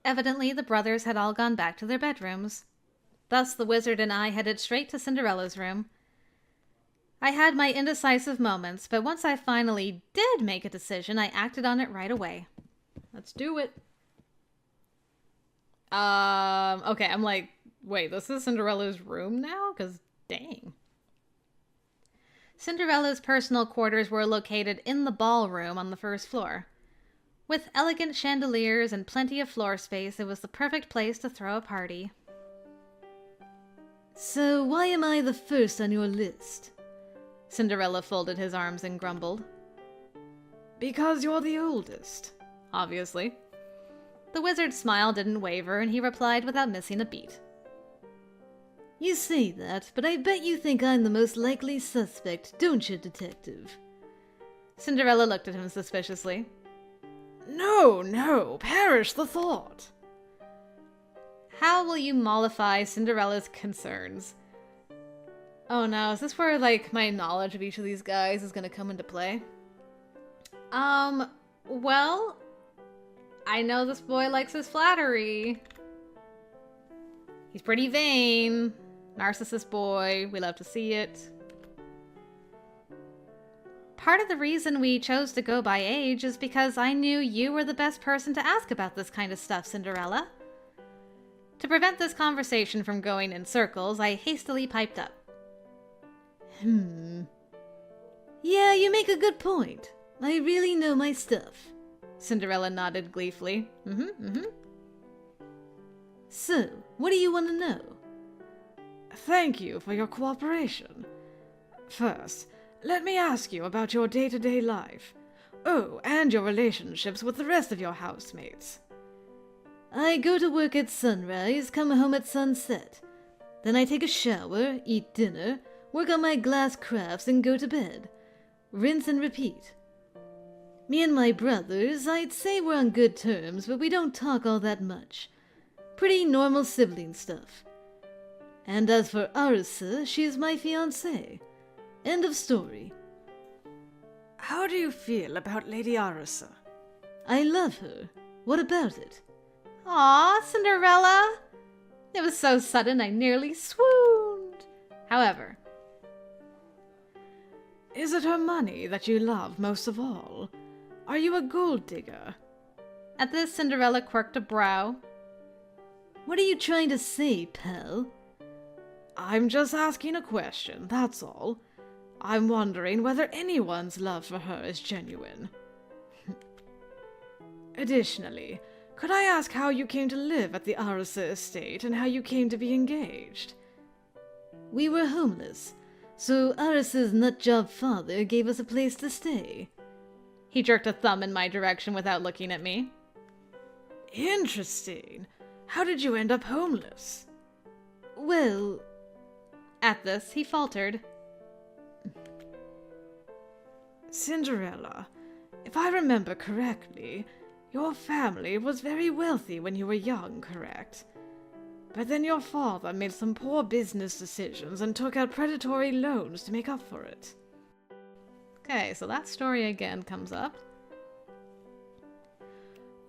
Evidently, the brothers had all gone back to their bedrooms. Thus, the wizard and I headed straight to Cinderella's room. I had my indecisive moments, but once I finally did make a decision, I acted on it right away. Let's do it. Okay, I'm like, wait, this is Cinderella's room now? Because, dang. Cinderella's personal quarters were located in the ballroom on the first floor. With elegant chandeliers and plenty of floor space, it was the perfect place to throw a party. So why am I the first on your list? Cinderella folded his arms and grumbled. Because you're the oldest, obviously. The wizard's smile didn't waver, and he replied without missing a beat. You say that, but I bet you think I'm the most likely suspect, don't you, detective? Cinderella looked at him suspiciously. No, perish the thought. How will you mollify Cinderella's concerns? Oh no, is this where, like, my knowledge of each of these guys is gonna come into play? Well, I know this boy likes his flattery. He's pretty vain. Narcissist boy. We love to see it. Part of the reason we chose to go by age is because I knew you were the best person to ask about this kind of stuff, Cinderella. To prevent this conversation from going in circles, I hastily piped up. Yeah, you make a good point. I really know my stuff. Cinderella nodded gleefully. So, what do you want to know? Thank you for your cooperation. First, let me ask you about your day-to-day life. Oh, and your relationships with the rest of your housemates. I go to work at sunrise, come home at sunset. Then I take a shower, eat dinner, work on my glass crafts, and go to bed. Rinse and repeat. Me and my brothers, I'd say we're on good terms, but we don't talk all that much. Pretty normal sibling stuff. And as for Arisu, she's my fiancée. End of story. How do you feel about Lady Arisu? I love her. What about it? Aw, Cinderella! It was so sudden I nearly swooned. However, is it her money that you love most of all? Are you a gold digger? At this, Cinderella quirked a brow. What are you trying to say, pal? I'm just asking a question, that's all. I'm wondering whether anyone's love for her is genuine. Additionally, could I ask how you came to live at the Arisu estate and how you came to be engaged? We were homeless, so Arisu's nutjob father gave us a place to stay. He jerked a thumb in my direction without looking at me. Interesting. How did you end up homeless? Well... At this, he faltered. Cinderella, if I remember correctly, your family was very wealthy when you were young, correct? But then your father made some poor business decisions and took out predatory loans to make up for it. Okay, so that story again comes up.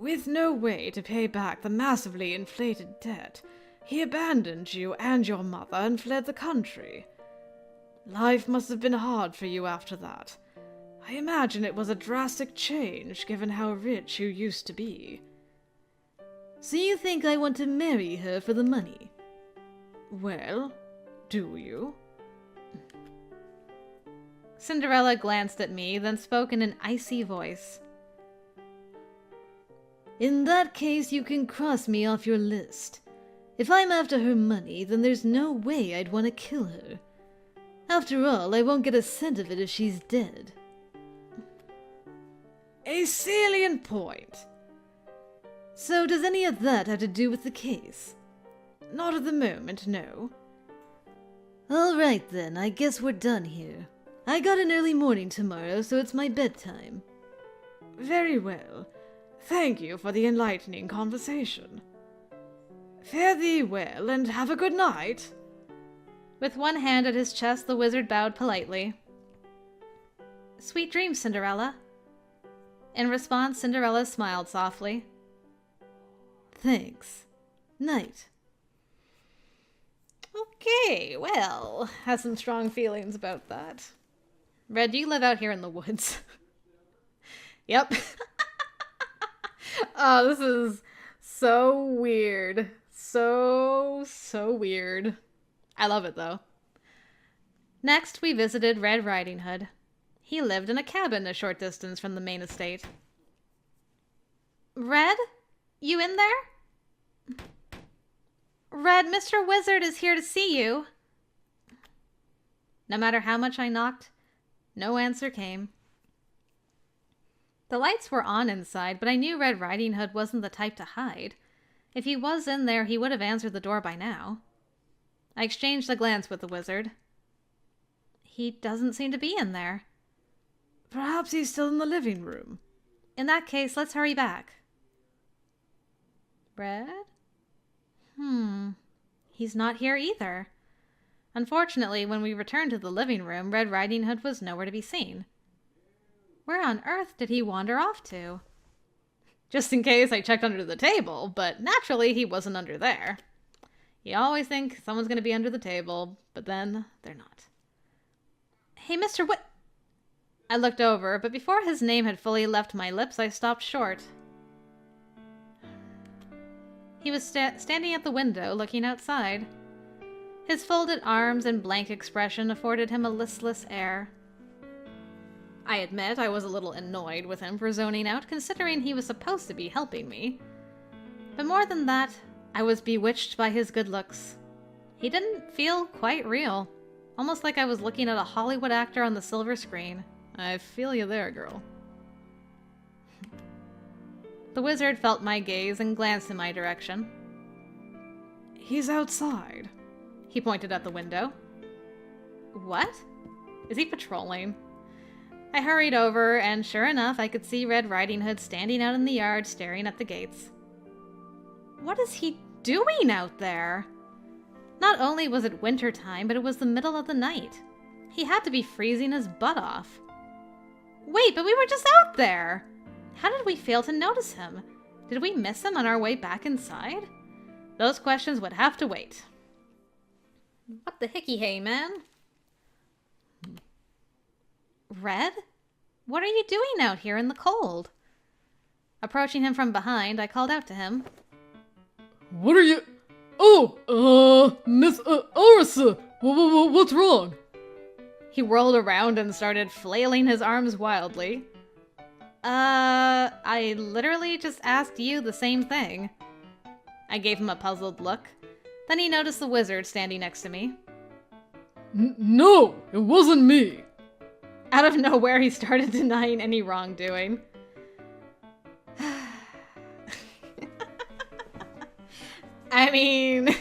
With no way to pay back the massively inflated debt, he abandoned you and your mother and fled the country. Life must have been hard for you after that. I imagine it was a drastic change given how rich you used to be. So you think I want to marry her for the money? Well, do you? Cinderella glanced at me, then spoke in an icy voice. In that case, you can cross me off your list. If I'm after her money, then there's no way I'd want to kill her. After all, I won't get a cent of it if she's dead. A salient point. So does any of that have to do with the case? Not at the moment, no. All right then, I guess we're done here. I got an early morning tomorrow, so it's my bedtime. Very well. Thank you for the enlightening conversation. Fare thee well, and have a good night. With one hand at his chest, the wizard bowed politely. Sweet dreams, Cinderella. In response, Cinderella smiled softly. Thanks. Night. Okay, well, has some strong feelings about that. Red, do you live out here in the woods? Yep. Oh, this is so weird. So weird. I love it, though. Next, we visited Red Riding Hood. He lived in a cabin a short distance from the main estate. Red? You in there? Red, Mr. Wizard is here to see you. No matter how much I knocked, no answer came. The lights were on inside, but I knew Red Riding Hood wasn't the type to hide. If he was in there, he would have answered the door by now. I exchanged a glance with the wizard. He doesn't seem to be in there. Perhaps he's still in the living room. In that case, let's hurry back. Red? He's not here either. Unfortunately, when we returned to the living room, Red Riding Hood was nowhere to be seen. Where on earth did he wander off to? Just in case, I checked under the table, but naturally he wasn't under there. You always think someone's going to be under the table, but then they're not. Hey, Mr. What? I looked over, but before his name had fully left my lips, I stopped short. He was standing at the window, looking outside. His folded arms and blank expression afforded him a listless air. I admit I was a little annoyed with him for zoning out, considering he was supposed to be helping me. But more than that, I was bewitched by his good looks. He didn't feel quite real, almost like I was looking at a Hollywood actor on the silver screen. I feel you there, girl. The wizard felt my gaze and glanced in my direction. He's outside. He pointed at the window. What? Is he patrolling? I hurried over, and sure enough, I could see Red Riding Hood standing out in the yard staring at the gates. What is he doing out there? Not only was it winter time, but it was the middle of the night. He had to be freezing his butt off. Wait, but we were just out there! How did we fail to notice him? Did we miss him on our way back inside? Those questions would have to wait. What the hickey hey, man? Red? What are you doing out here in the cold? Approaching him from behind, I called out to him. What are you... Oh, Miss Arisu, what's wrong? He whirled around and started flailing his arms wildly. I literally just asked you the same thing. I gave him a puzzled look. Then he noticed the wizard standing next to me. No, it wasn't me. Out of nowhere, he started denying any wrongdoing. I mean,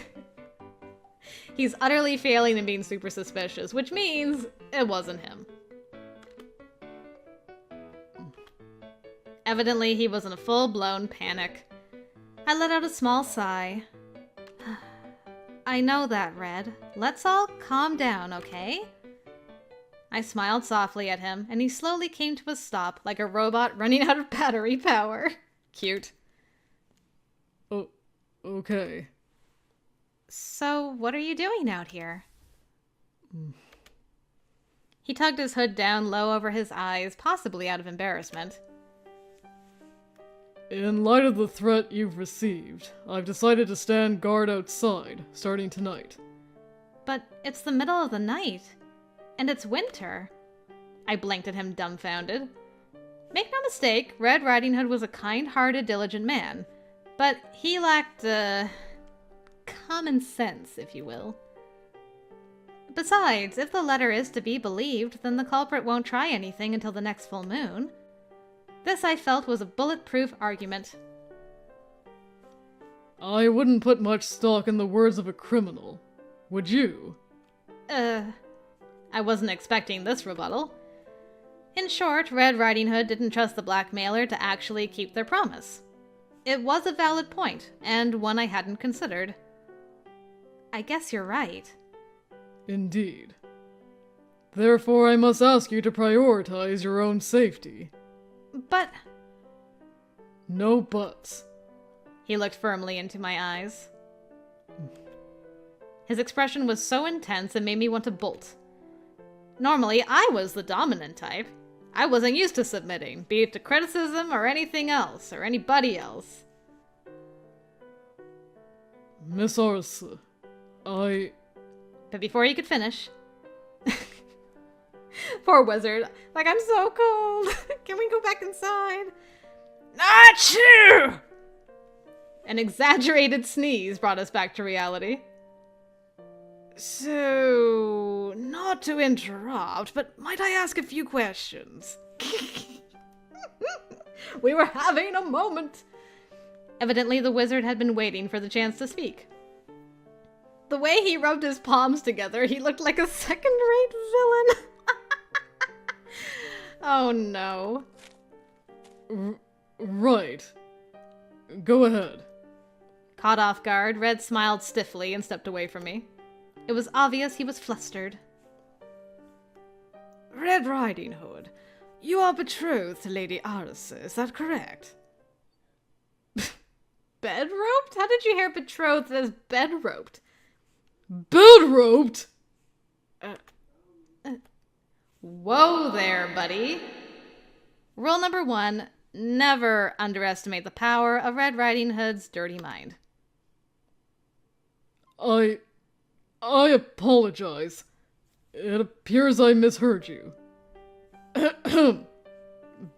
he's utterly failing in being super suspicious, which means it wasn't him. Evidently, he was in a full-blown panic. I let out a small sigh. I know that, Red. Let's all calm down, okay? I smiled softly at him, and he slowly came to a stop like a robot running out of battery power. Cute. Oh, okay. So, what are you doing out here? He tugged his hood down low over his eyes, possibly out of embarrassment. In light of the threat you've received, I've decided to stand guard outside, starting tonight. But it's the middle of the night, and it's winter. I blinked at him dumbfounded. Make no mistake, Red Riding Hood was a kind-hearted, diligent man, but he lacked, common sense, if you will. Besides, if the letter is to be believed, then the culprit won't try anything until the next full moon. This, I felt, was a bulletproof argument. I wouldn't put much stock in the words of a criminal. Would you? I wasn't expecting this rebuttal. In short, Red Riding Hood didn't trust the blackmailer to actually keep their promise. It was a valid point, and one I hadn't considered. I guess you're right. Indeed. Therefore, I must ask you to prioritize your own safety. But... No buts. He looked firmly into my eyes. His expression was so intense it made me want to bolt. Normally, I was the dominant type. I wasn't used to submitting, be it to criticism or anything else, or anybody else. Miss Arisu, But before he could finish... Poor wizard. Like, I'm so cold. Can we go back inside? Achoo! An exaggerated sneeze brought us back to reality. So, not to interrupt, but might I ask a few questions? We were having a moment. Evidently, the wizard had been waiting for the chance to speak. The way he rubbed his palms together, he looked like a second-rate villain. Oh no. Right. Go ahead. Caught off guard, Red smiled stiffly and stepped away from me. It was obvious he was flustered. Red Riding Hood, you are betrothed to Lady Arisu, is that correct? Bed-roped? How did you hear betrothed as bed-roped? Bed-roped? Whoa there, buddy. Rule number 1, never underestimate the power of Red Riding Hood's dirty mind. I apologize. It appears I misheard you.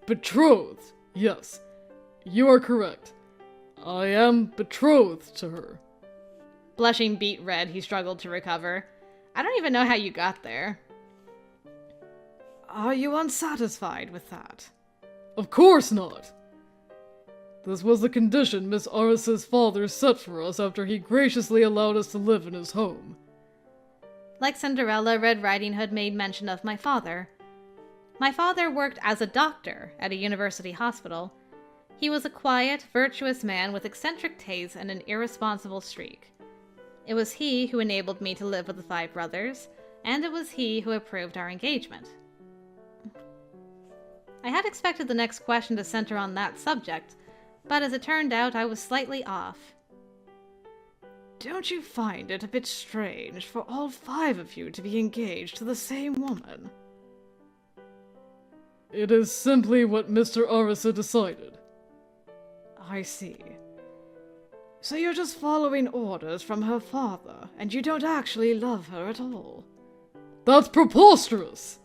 Betrothed, yes. You are correct. I am betrothed to her. Blushing beet red, he struggled to recover. I don't even know how you got there. Are you unsatisfied with that? Of course not. This was the condition Miss Arisu's father set for us after he graciously allowed us to live in his home. Like Cinderella, Red Riding Hood made mention of my father. My father worked as a doctor at a university hospital. He was a quiet, virtuous man with eccentric tastes and an irresponsible streak. It was he who enabled me to live with the 5 brothers, and it was he who approved our engagement. I had expected the next question to center on that subject, but as it turned out, I was slightly off. Don't you find it a bit strange for all 5 of you to be engaged to the same woman? It is simply what Mr. Arisu decided. I see. So you're just following orders from her father, and you don't actually love her at all? That's preposterous!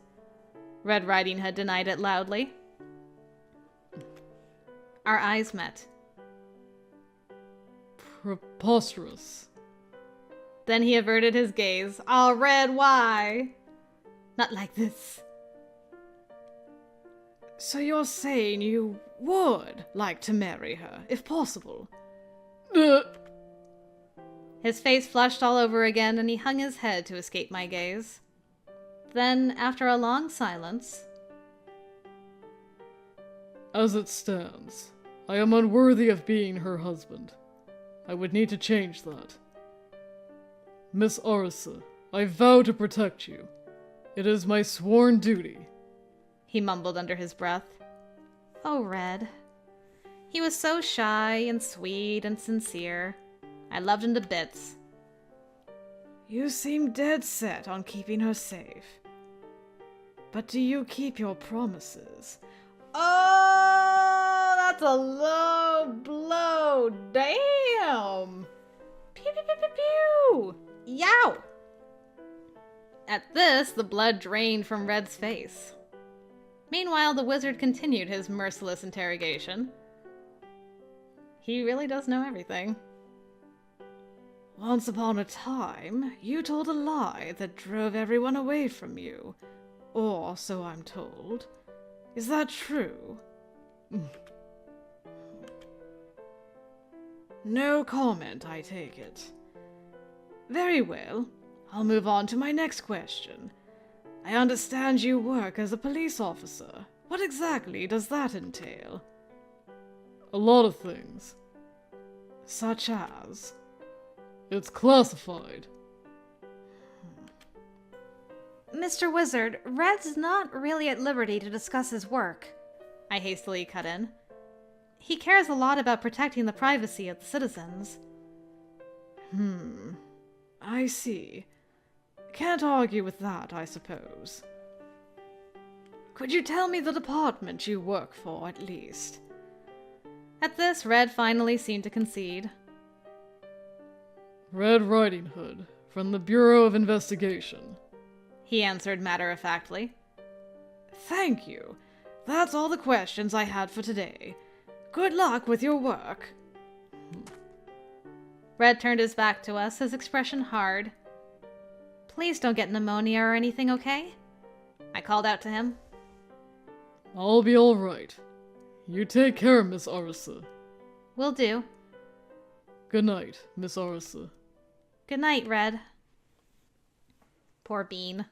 Red Riding Hood denied it loudly. Our eyes met. Preposterous. Then he averted his gaze. Oh, Red, why? Not like this. So you're saying you would like to marry her, if possible? His face flushed all over again, and he hung his head to escape my gaze. Then, after a long silence... As it stands, I am unworthy of being her husband. I would need to change that. Miss Arisu, I vow to protect you. It is my sworn duty. He mumbled under his breath. Oh, Red. He was so shy and sweet and sincere. I loved him to bits. You seem dead set on keeping her safe. But do you keep your promises? Oh, that's a low blow. Damn. Pew, pew, pew, pew, pew. Yow. At this, the blood drained from Red's face. Meanwhile, the wizard continued his merciless interrogation. He really does know everything. Once upon a time, you told a lie that drove everyone away from you. Or so I'm told. Is that true? No comment, I take it. Very well. I'll move on to my next question. I understand you work as a police officer. What exactly does that entail? A lot of things. Such as? It's classified. Mr. Wizard, Red's not really at liberty to discuss his work. I hastily cut in. He cares a lot about protecting the privacy of the citizens. I see. Can't argue with that, I suppose. Could you tell me the department you work for, at least? At this, Red finally seemed to concede. Red Riding Hood, from the Bureau of Investigation. He answered matter-of-factly. Thank you. That's all the questions I had for today. Good luck with your work. Red turned his back to us, his expression hard. Please don't get pneumonia or anything, okay? I called out to him. I'll be all right. You take care, Miss Arisu. Will do. Good night, Miss Arisu. Good night, Red. Poor Bean.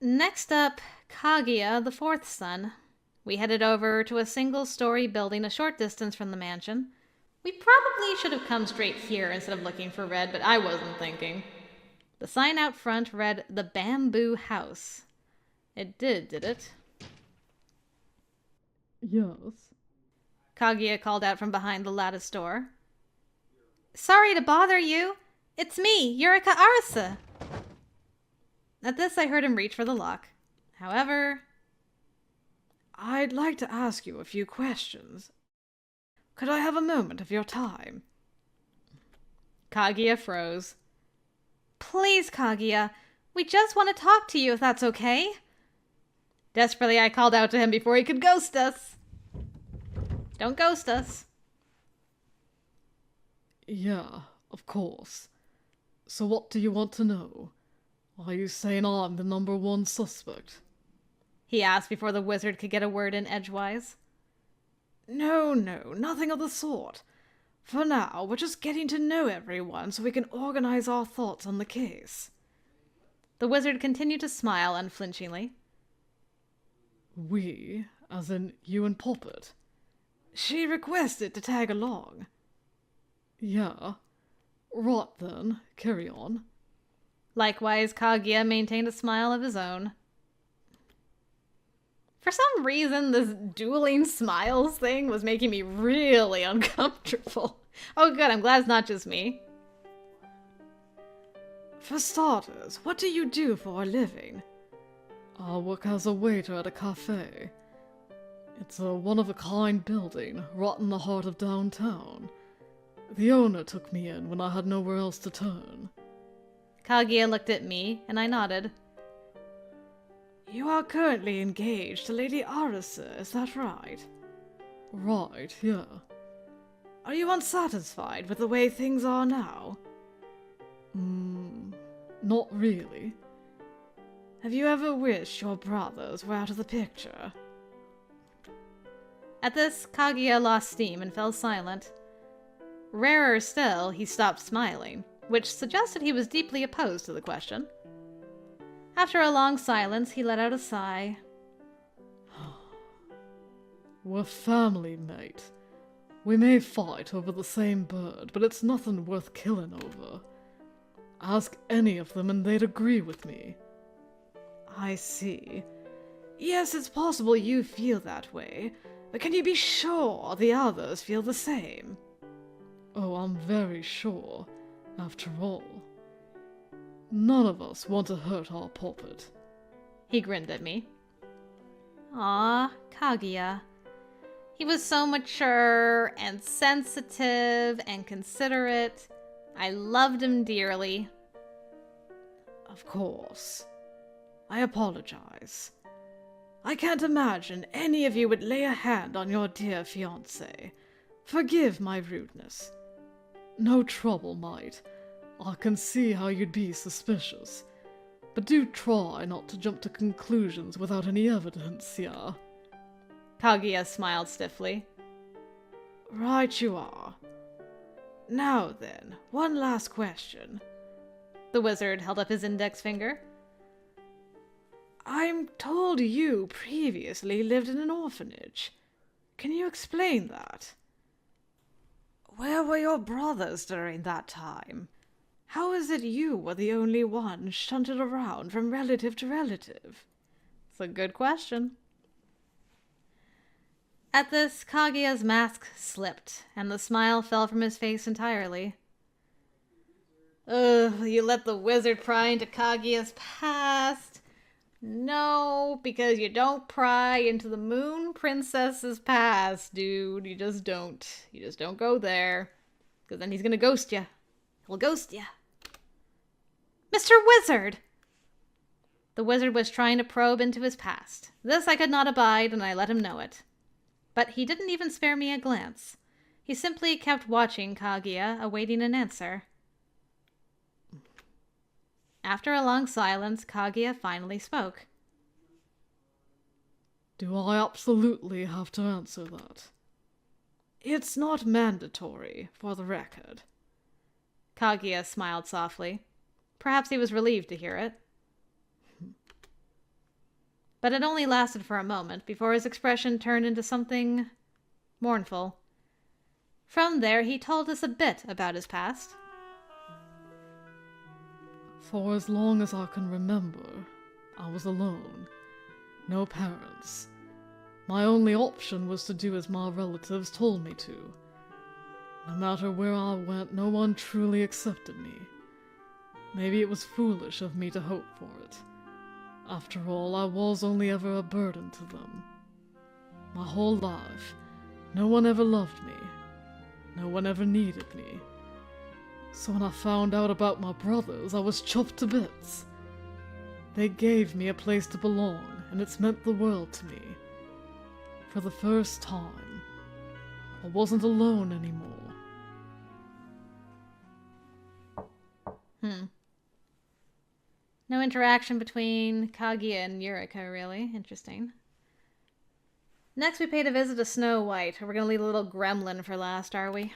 Next up, Kagiya, the fourth son. We headed over to a single-story building a short distance from the mansion. We probably should have come straight here instead of looking for Red, but I wasn't thinking. The sign out front read, "The Bamboo House." It did it? Yes. Kagiya called out from behind the lattice door. Sorry to bother you. It's me, Yurika Arisu. At this, I heard him reach for the lock. However, I'd like to ask you a few questions. Could I have a moment of your time? Kagiya froze. Please, Kagiya. We just want to talk to you if that's okay. Desperately, I called out to him before he could ghost us. Don't ghost us. Yeah, of course. So what do you want to know? Are you saying I'm the #1 suspect? He asked before the wizard could get a word in edgewise. No, nothing of the sort. For now, we're just getting to know everyone so we can organize our thoughts on the case. The wizard continued to smile unflinchingly. We, as in you and Poppet? She requested to tag along. Yeah. Right then, carry on. Likewise, Kagiya maintained a smile of his own. For some reason, this dueling smiles thing was making me really uncomfortable. Oh good, I'm glad it's not just me. For starters, what do you do for a living? I work as a waiter at a cafe. It's a one-of-a-kind building right in the heart of downtown. The owner took me in when I had nowhere else to turn. Kagiya looked at me, and I nodded. You are currently engaged to Lady Arisu, is that right? Right, yeah. Are you unsatisfied with the way things are now? Not really. Have you ever wished your brothers were out of the picture? At this, Kagiya lost steam and fell silent. Rarer still, he stopped smiling, which suggested he was deeply opposed to the question. After a long silence, he let out a sigh. We're family, mate. We may fight over the same bird, but it's nothing worth killing over. Ask any of them and they'd agree with me. I see. Yes, it's possible you feel that way, but can you be sure the others feel the same? Oh, I'm very sure, after all. None of us want to hurt our Poppet. He grinned at me. Ah, Kagiya. He was so mature and sensitive and considerate. I loved him dearly. Of course. I apologize. I can't imagine any of you would lay a hand on your dear fiancé. Forgive my rudeness. No trouble, mate. I can see how you'd be suspicious. But do try not to jump to conclusions without any evidence, yeah? Kagiya smiled stiffly. Right you are. Now then, one last question. The wizard held up his index finger. I'm told you previously lived in an orphanage. Can you explain that? Where were your brothers during that time? How is it you were the only one shunted around from relative to relative? It's a good question. At this, Kaguya's mask slipped, and the smile fell from his face entirely. Ugh, you let the wizard pry into Kaguya's past. No, because you don't pry into the Moon Princess's past, dude. You just don't. You just don't go there. Because then he's gonna ghost you. He'll ghost you. Mr. Wizard! The wizard was trying to probe into his past. This I could not abide, and I let him know it. But he didn't even spare me a glance. He simply kept watching Kaguya, awaiting an answer. After a long silence, Kaguya finally spoke. Do I absolutely have to answer that? It's not mandatory, for the record. Kaguya smiled softly. Perhaps he was relieved to hear it. But it only lasted for a moment before his expression turned into something mournful. From there, he told us a bit about his past. For as long as I can remember, I was alone. No parents. My only option was to do as my relatives told me to. No matter where I went, no one truly accepted me. Maybe it was foolish of me to hope for it. After all, I was only ever a burden to them. My whole life, no one ever loved me. No one ever needed me. So when I found out about my brothers, I was chopped to bits. They gave me a place to belong, and it's meant the world to me. For the first time, I wasn't alone anymore. No interaction between Kaguya and Yurika, really. Interesting. Next, we paid a visit to Snow White. We're going to leave a little gremlin for last, are we?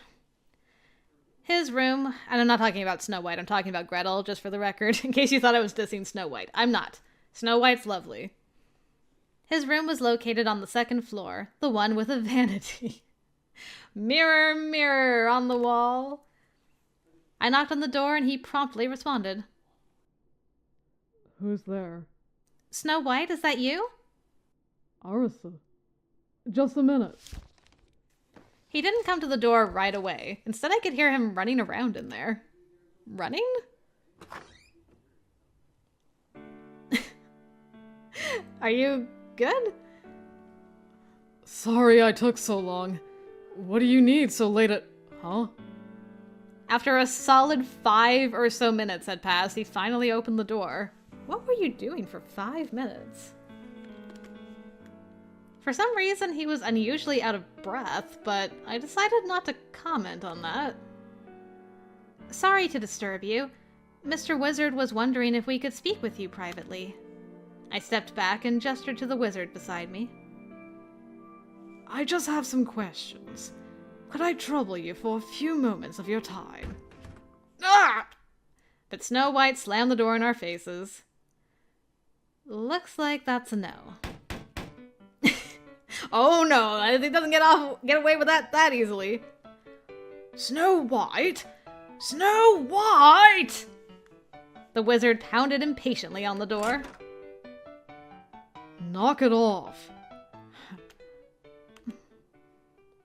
His room, and I'm not talking about Snow White, I'm talking about Gretel, just for the record, in case you thought I was dissing Snow White. I'm not. Snow White's lovely. His room was located on the second floor, the one with a vanity. Mirror, mirror on the wall. I knocked on the door and he promptly responded. Who's there? Snow White, is that you? Arisu. Just a minute. He didn't come to the door right away. Instead, I could hear him running around in there. Running? Are you good? Sorry I took so long. What do you need so late at... Huh? After a solid 5 or so minutes had passed, he finally opened the door. What were you doing for 5 minutes? For some reason, he was unusually out of breath, but I decided not to comment on that. Sorry to disturb you. Mr. Wizard was wondering if we could speak with you privately. I stepped back and gestured to the wizard beside me. I just have some questions. Could I trouble you for a few moments of your time? Ah! But Snow White slammed the door in our faces. Looks like that's a no. Oh no, he doesn't get away with that easily. Snow White? Snow White! The wizard pounded impatiently on the door. Knock it off.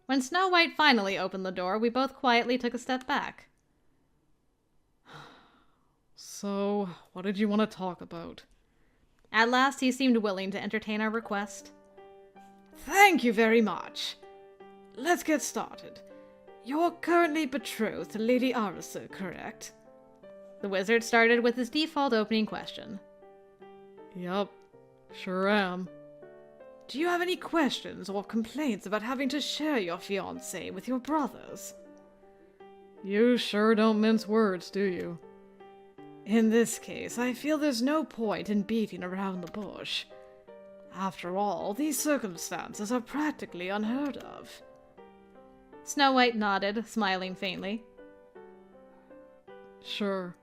When Snow White finally opened the door, we both quietly took a step back. So, what did you want to talk about? At last, he seemed willing to entertain our request. Thank you very much. Let's get started. You're currently betrothed to Lady Arisu, correct? The wizard started with his default opening question. Yup, sure am. Do you have any questions or complaints about having to share your fiancé with your brothers? You sure don't mince words, do you? In this case, I feel there's no point in beating around the bush. After all, these circumstances are practically unheard of. Snow White nodded, smiling faintly. Sure.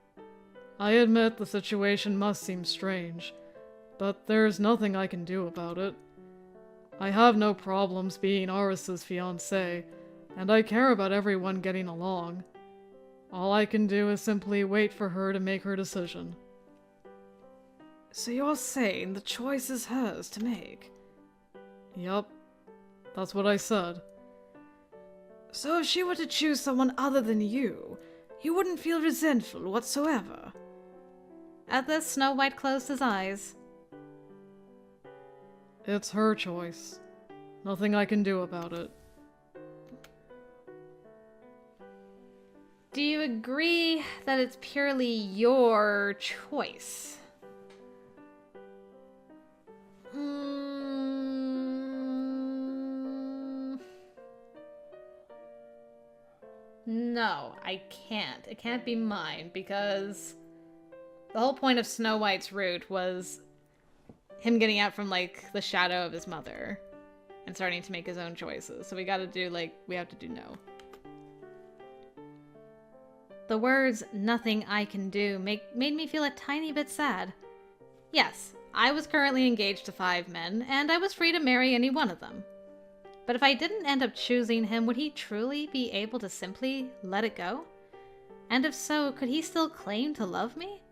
I admit the situation must seem strange, but there's nothing I can do about it. I have no problems being Arisu's fiancé, and I care about everyone getting along. All I can do is simply wait for her to make her decision. So you're saying the choice is hers to make? Yup. That's what I said. So if she were to choose someone other than you wouldn't feel resentful whatsoever. At this, Snow White closed his eyes. It's her choice. Nothing I can do about it. Do you agree that it's purely your choice? No, I can't. It can't be mine, because the whole point of Snow White's route was him getting out from, like, the shadow of his mother and starting to make his own choices. So we have to do no. The words, "nothing I can do," made me feel a tiny bit sad. Yes, I was currently engaged to 5 men, and I was free to marry any one of them. But if I didn't end up choosing him, would he truly be able to simply let it go? And if so, could he still claim to love me?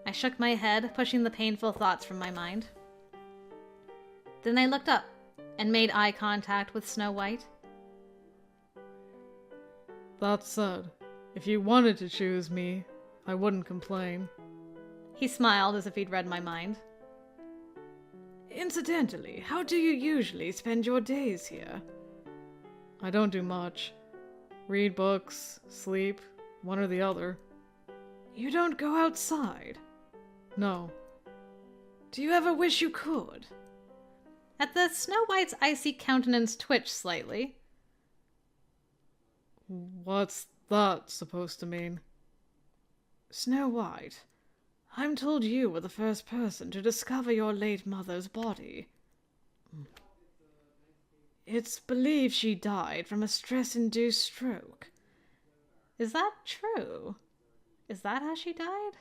I shook my head, pushing the painful thoughts from my mind. Then I looked up and made eye contact with Snow White. That said, if you wanted to choose me, I wouldn't complain. He smiled as if he'd read my mind. Incidentally, how do you usually spend your days here? I don't do much. Read books, sleep, one or the other. You don't go outside? No. Do you ever wish you could? At this, Snow White's icy countenance twitched slightly. What's that supposed to mean? Snow White, I'm told you were the first person to discover your late mother's body. It's believed she died from a stress-induced stroke. Is that true? Is that how she died?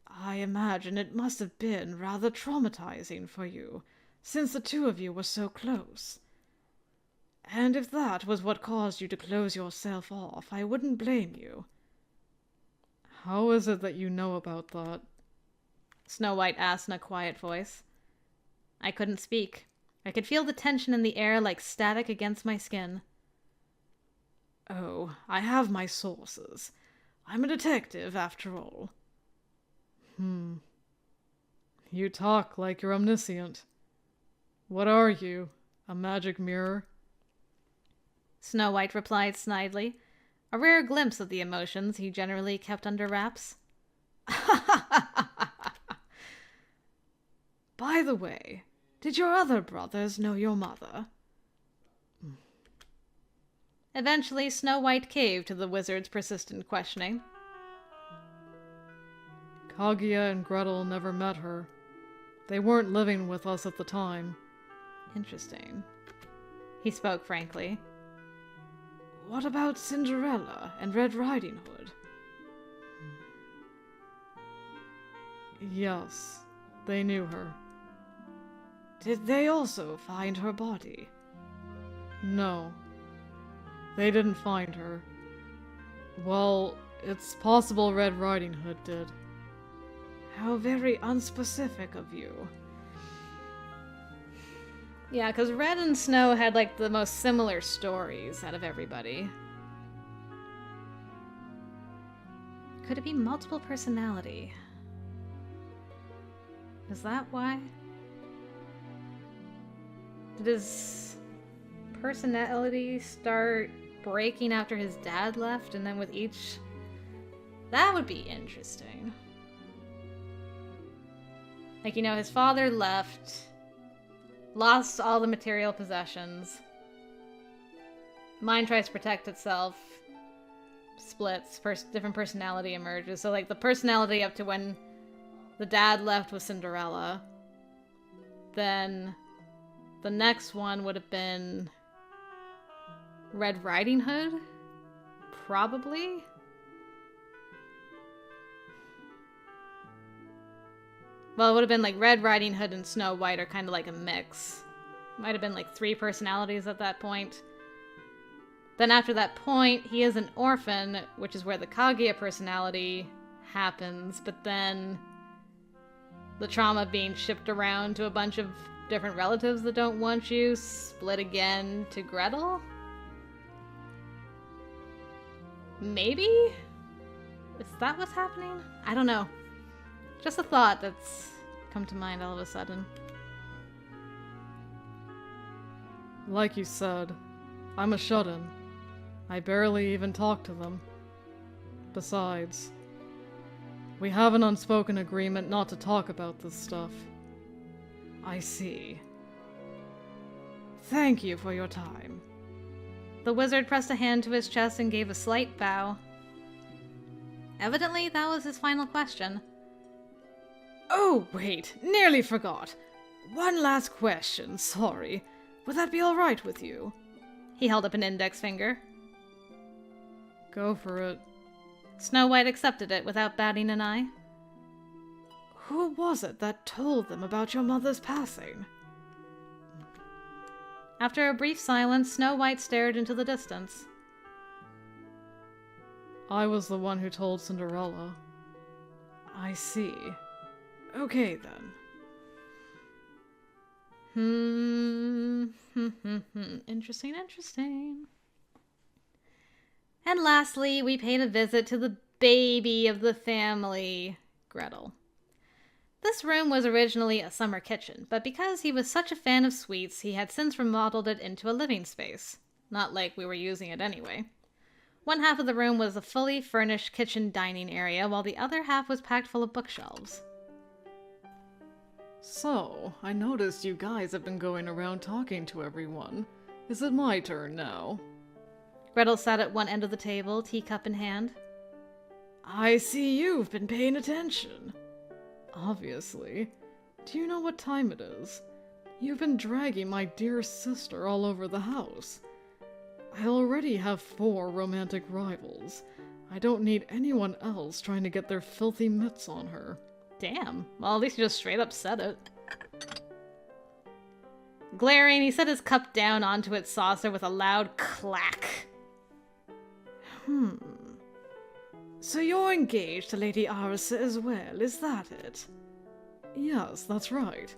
I imagine it must have been rather traumatizing for you, since the two of you were so close. And if that was what caused you to close yourself off, I wouldn't blame you. How is it that you know about that? Snow White asked in a quiet voice. I couldn't speak. I could feel the tension in the air like static against my skin. Oh, I have my sources. I'm a detective, after all. You talk like you're omniscient. What are you? A magic mirror? Snow White replied snidely, a rare glimpse of the emotions he generally kept under wraps. By the way, did your other brothers know your mother? Eventually, Snow White caved to the wizard's persistent questioning. Kagiya and Gretel never met her. They weren't living with us at the time. Interesting. He spoke frankly. What about Cinderella and Red Riding Hood? Yes, they knew her. Did they also find her body? No. They didn't find her. Well, it's possible Red Riding Hood did. How very unspecific of you. Yeah, because Red and Snow had, like, the most similar stories out of everybody. Could it be multiple personality? Is that why? Did his personality start breaking after his dad left, and then with each... That would be interesting. Like, you know, his father left, lost all the material possessions. Mind tries to protect itself, splits, different personality emerges. So, like, the personality up to when the dad left was Cinderella. Then the next one would have been Red Riding Hood? Probably? Well, it would have been like Red Riding Hood and Snow White are kind of like a mix. Might have been like 3 personalities at that point. Then after that point, he is an orphan, which is where the Kagiya personality happens, but then the trauma being shipped around to a bunch of different relatives that don't want you split again to Gretel? Maybe? Is that what's happening? I don't know. Just a thought that's come to mind all of a sudden. Like you said, I'm a shut-in. I barely even talk to them. Besides, we have an unspoken agreement not to talk about this stuff. I see. Thank you for your time. The wizard pressed a hand to his chest and gave a slight bow. Evidently, that was his final question. Oh, wait, nearly forgot. One last question, sorry. Would that be alright with you? He held up an index finger. Go for it. Snow White accepted it without batting an eye. Who was it that told them about your mother's passing? After a brief silence, Snow White stared into the distance. I was the one who told Cinderella. I see. Okay, then. Interesting, interesting. And lastly, we paid a visit to the baby of the family, Gretel. This room was originally a summer kitchen, but because he was such a fan of sweets, he had since remodeled it into a living space. Not like we were using it anyway. One half of the room was a fully furnished kitchen dining area, while the other half was packed full of bookshelves. So, I noticed you guys have been going around talking to everyone. Is it my turn now? Gretel sat at one end of the table, teacup in hand. I see you've been paying attention. Obviously. Do you know what time it is? You've been dragging my dear sister all over the house. I already have 4 romantic rivals. I don't need anyone else trying to get their filthy mitts on her. Damn. Well, at least you just straight up said it. Glaring, he set his cup down onto its saucer with a loud clack. So you're engaged to Lady Arisu as well, is that it? Yes, that's right.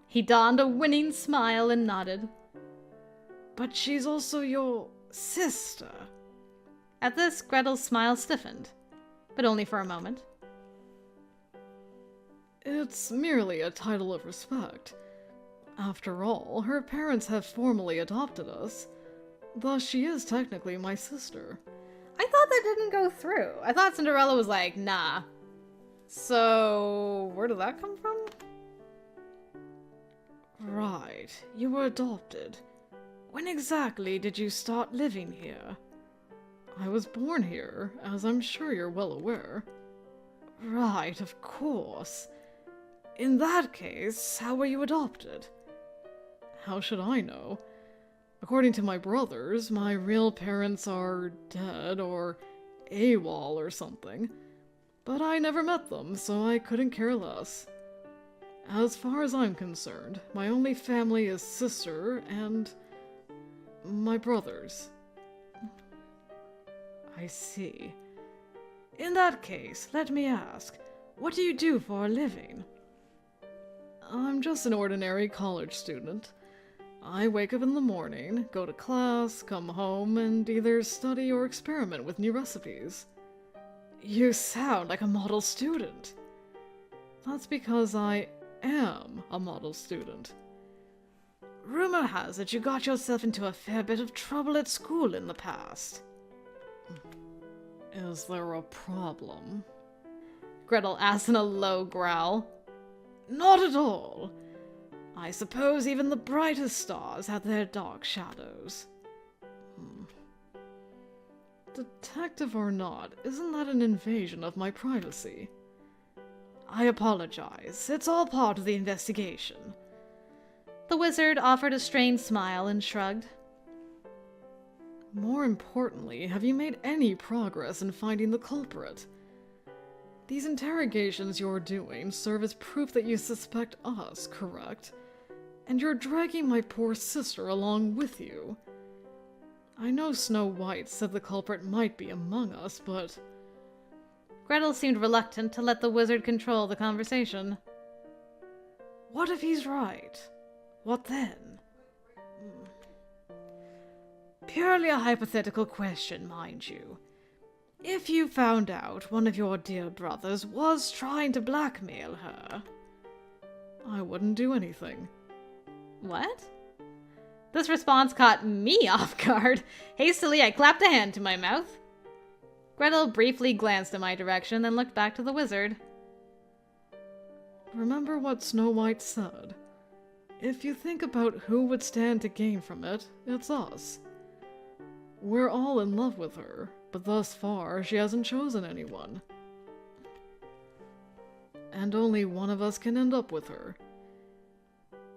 He donned a winning smile and nodded. But she's also your sister. At this, Gretel's smile stiffened, but only for a moment. It's merely a title of respect. After all, her parents have formally adopted us. Thus, she is technically my sister. I thought that didn't go through. I thought Cinderella was like, nah. So, where did that come from? Right, you were adopted. When exactly did you start living here? I was born here, as I'm sure you're well aware. Right, of course. In that case, how were you adopted? How should I know? According to my brothers, my real parents are dead or AWOL or something. But I never met them, so I couldn't care less. As far as I'm concerned, my only family is sister and my brothers. I see. In that case, let me ask, what do you do for a living? I'm just an ordinary college student. I wake up in the morning, go to class, come home, and either study or experiment with new recipes. You sound like a model student. That's because I am a model student. Rumor has it you got yourself into a fair bit of trouble at school in the past. Is there a problem? Gretel asked in a low growl. Not at all. I suppose even the brightest stars have their dark shadows. Detective or not, isn't that an invasion of my privacy? I apologize. It's all part of the investigation. The wizard offered a strained smile and shrugged. More importantly, have you made any progress in finding the culprit? These interrogations you're doing serve as proof that you suspect us, correct? And you're dragging my poor sister along with you. I know Snow White said the culprit might be among us, but... Gretel seemed reluctant to let the wizard control the conversation. What if he's right? What then? Purely a hypothetical question, mind you. If you found out one of your dear brothers was trying to blackmail her, I wouldn't do anything. What? This response caught me off guard. Hastily, I clapped a hand to my mouth. Gretel briefly glanced in my direction, then looked back to the wizard. Remember what Snow White said. If you think about who would stand to gain from it, it's us. We're all in love with her, but thus far she hasn't chosen anyone. And only one of us can end up with her.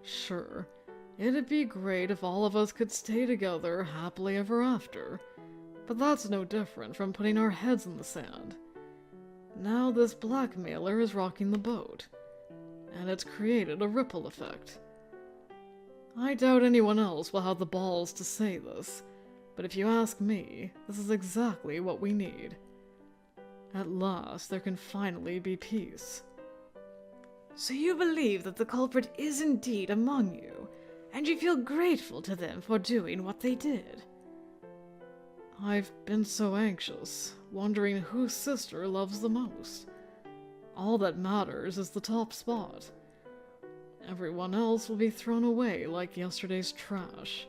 Sure, it'd be great if all of us could stay together happily ever after, but that's no different from putting our heads in the sand. Now this blackmailer is rocking the boat, and it's created a ripple effect. I doubt anyone else will have the balls to say this, but if you ask me, this is exactly what we need. At last, there can finally be peace. So you believe that the culprit is indeed among you, and you feel grateful to them for doing what they did? I've been so anxious, wondering whose sister loves the most. All that matters is the top spot. Everyone else will be thrown away like yesterday's trash.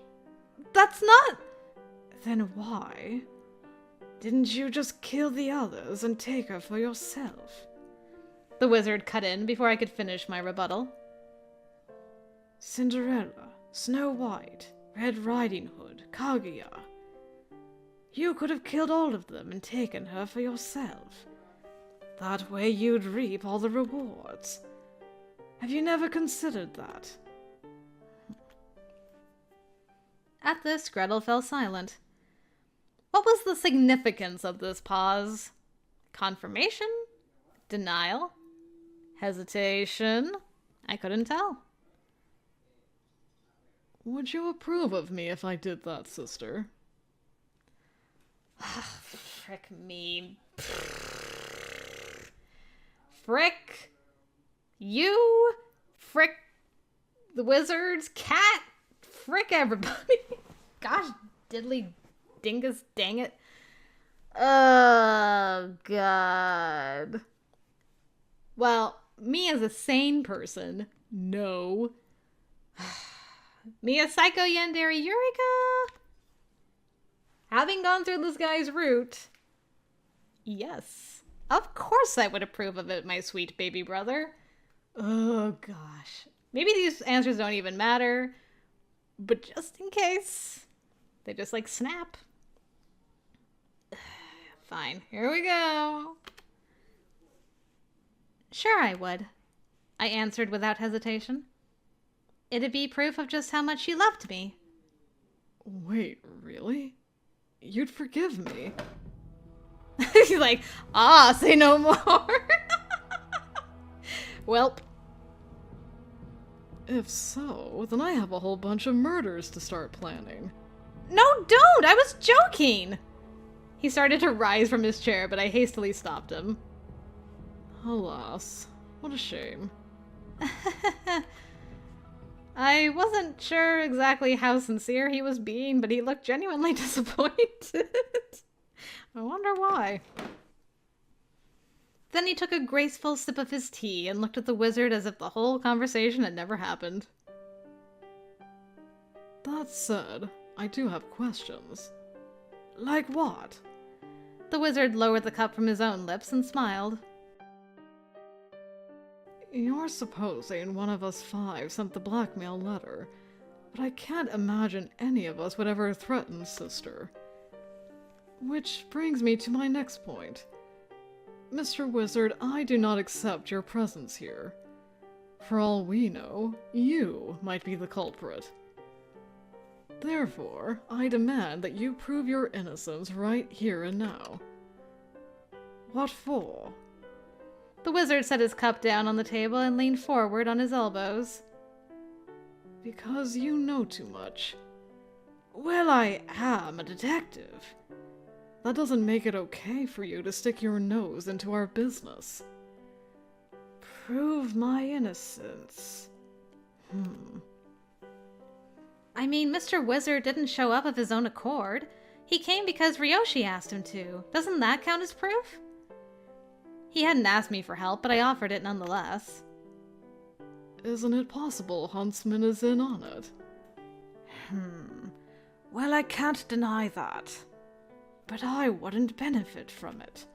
That's not... Then why didn't you just kill the others and take her for yourself? The wizard cut in before I could finish my rebuttal. Cinderella, Snow White, Red Riding Hood, Kagiya. You could have killed all of them and taken her for yourself. That way you'd reap all the rewards. Have you never considered that? At this, Gretel fell silent. What was the significance of this pause? Confirmation? Denial? Hesitation? I couldn't tell. Would you approve of me if I did that, sister? Frick me. Frick you. Frick the wizards. Cat. Frick everybody. Gosh diddly dingus dang it. Oh, God. Well, me as a sane person, no. Me a psycho yandere Eureka? Having gone through this guy's route, yes. Of course I would approve of it, my sweet baby brother. Oh, gosh. Maybe these answers don't even matter, but just in case, they just like snap. Fine, here we go. Sure I would, I answered without hesitation. It'd be proof of just how much she loved me. Wait, really? You'd forgive me? He's like, say no more. Welp. If so, then I have a whole bunch of murders to start planning. No, don't! I was joking! He started to rise from his chair, but I hastily stopped him. Alas, what a shame. I wasn't sure exactly how sincere he was being, but he looked genuinely disappointed. I wonder why. Then he took a graceful sip of his tea and looked at the wizard as if the whole conversation had never happened. That said, I do have questions. Like what? The wizard lowered the cup from his own lips and smiled. You're supposing one of us five sent the blackmail letter, but I can't imagine any of us would ever threaten Sister. Which brings me to my next point. Mr. Wizard, I do not accept your presence here. For all we know, you might be the culprit. Therefore, I demand that you prove your innocence right here and now. What for? The wizard set his cup down on the table and leaned forward on his elbows. Because you know too much. Well, I am a detective. That doesn't make it okay for you to stick your nose into our business. Prove my innocence. I mean, Mr. Wizard didn't show up of his own accord. He came because Ryoshi asked him to. Doesn't that count as proof? He hadn't asked me for help, but I offered it nonetheless. Isn't it possible Huntsman is in on it? Well, I can't deny that. But I wouldn't benefit from it.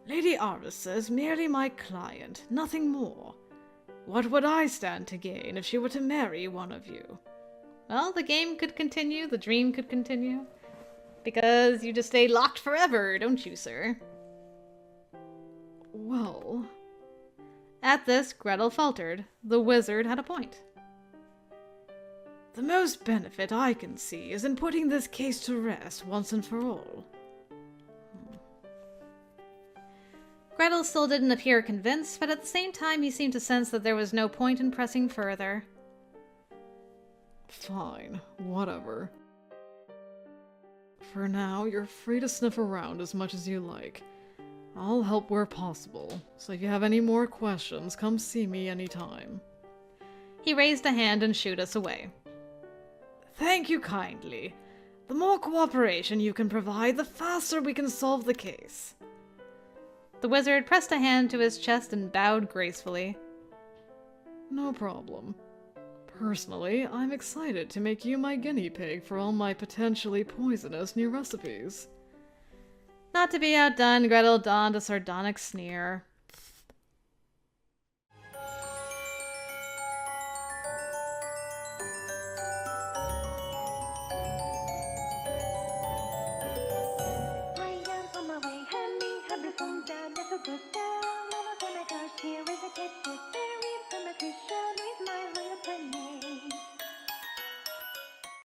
Lady Arisu is merely my client, nothing more. What would I stand to gain if she were to marry one of you? Well, the game could continue, the dream could continue. Because you just stay locked forever, don't you, sir? Well... At this, Gretel faltered. The wizard had a point. The most benefit I can see is in putting this case to rest once and for all. Gretel still didn't appear convinced, but at the same time he seemed to sense that there was no point in pressing further. Fine, whatever. For now, you're free to sniff around as much as you like. I'll help where possible, so if you have any more questions, come see me anytime. He raised a hand and shooed us away. Thank you kindly. The more cooperation you can provide, the faster we can solve the case. The wizard pressed a hand to his chest and bowed gracefully. No problem. Personally, I'm excited to make you my guinea pig for all my potentially poisonous new recipes. Not to be outdone, Gretel donned a sardonic sneer.